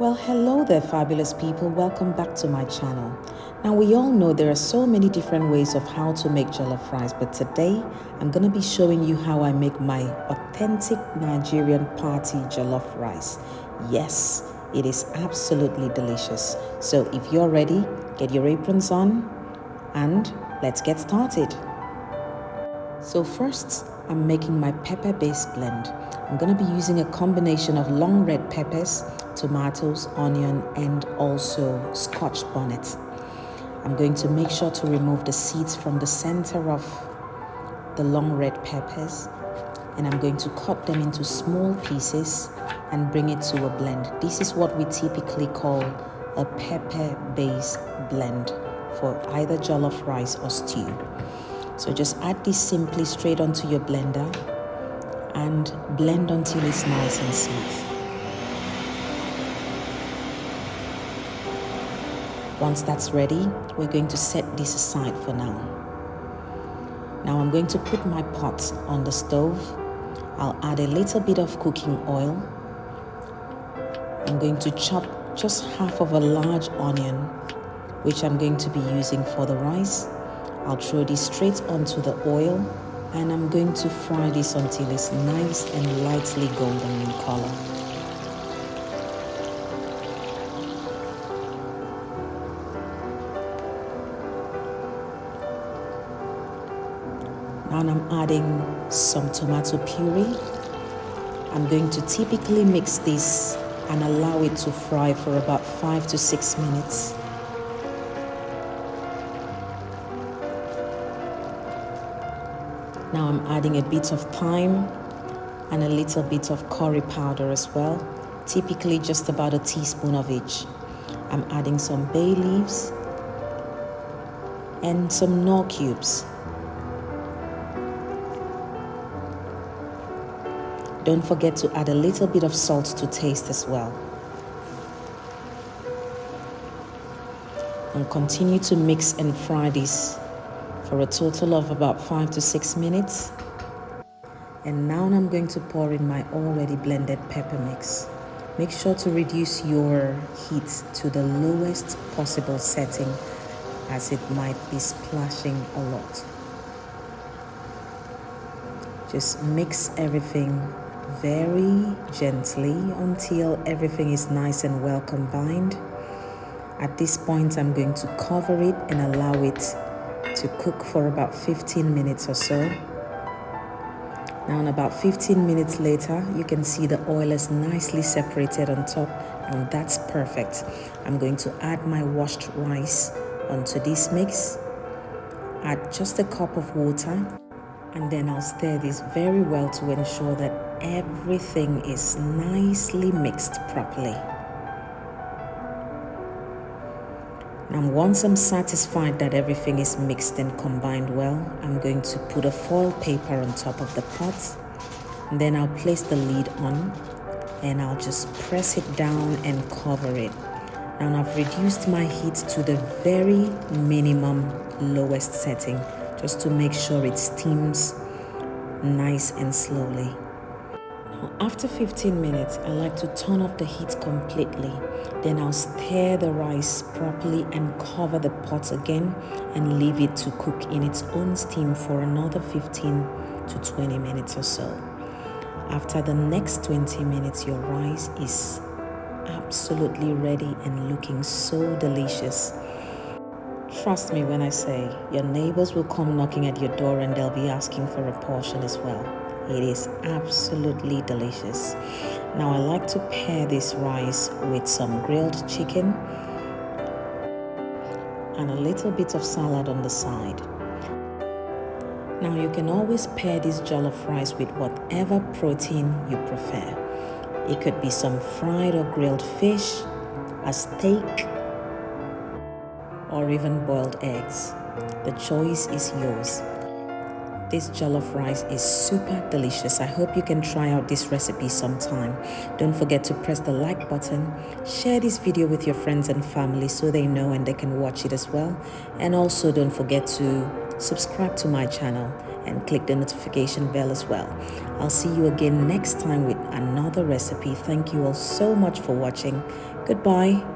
Well, hello there, fabulous people. Welcome back to my channel. Now, we all know there are so many different ways of how to make jollof rice, but today I'm going to be showing you how I make my authentic Nigerian party jollof rice. Yes, it is absolutely delicious. So if you're ready, get your aprons on and let's get started. So first, I'm making my pepper-based blend. I'm going to be using a combination of long red peppers, tomatoes, onion, and also scotch bonnet. I'm going to make sure to remove the seeds from the center of the long red peppers, and I'm going to cut them into small pieces and bring it to a blend. This is what we typically call a pepper-based blend for either jollof rice or stew. So just add this simply straight onto your blender and blend until it's nice and smooth. Once that's ready, we're going to set this aside for now. Now I'm going to put my pot on the stove. I'll add a little bit of cooking oil. I'm going to chop just half of a large onion, which I'm going to be using for the rice. I'll throw this straight onto the oil and I'm going to fry this until it's nice and lightly golden in color. Now I'm adding some tomato puree. I'm going to typically mix this and allow it to fry for about 5 to 6 minutes. Now I'm adding a bit of thyme and a little bit of curry powder as well, typically just about a teaspoon of each. I'm adding some bay leaves and some Knorr cubes. Don't forget to add a little bit of salt to taste as well. And continue to mix and fry this for a total of about 5 to 6 minutes. And now I'm going to pour in my already blended pepper mix. Make sure to reduce your heat to the lowest possible setting, as it might be splashing a lot. Just mix everything very gently until everything is nice and well combined. At this point, I'm going to cover it and allow it to cook for about 15 minutes or so. Now, about 15 minutes later, you can see the oil is nicely separated on top, and that's perfect. I'm going to add my washed rice onto this mix. Add just a cup of water, and then I'll stir this very well to ensure that everything is nicely mixed properly. Now, once I'm satisfied that everything is mixed and combined well, I'm going to put a foil paper on top of the pot. And then I'll place the lid on and I'll just press it down and cover it. Now I've reduced my heat to the very minimum lowest setting, just to make sure it steams nice and slowly. After 15 minutes, I like to turn off the heat completely. Then I'll stir the rice properly and cover the pot again and leave it to cook in its own steam for another 15 to 20 minutes or so. After the next 20 minutes, your rice is absolutely ready and looking so delicious. Trust me when I say your neighbors will come knocking at your door and they'll be asking for a portion as well. It is absolutely delicious. Now I like to pair this rice with some grilled chicken and a little bit of salad on the side. Now you can always pair this jollof rice with whatever protein you prefer. It could be some fried or grilled fish, a steak, or even boiled eggs. The choice is yours. This jollof rice is super delicious. I hope you can try out this recipe sometime. Don't forget to press the like button, share this video with your friends and family so they know and they can watch it as well. And also don't forget to subscribe to my channel and click the notification bell as well. I'll see you again next time with another recipe. Thank you all so much for watching. Goodbye.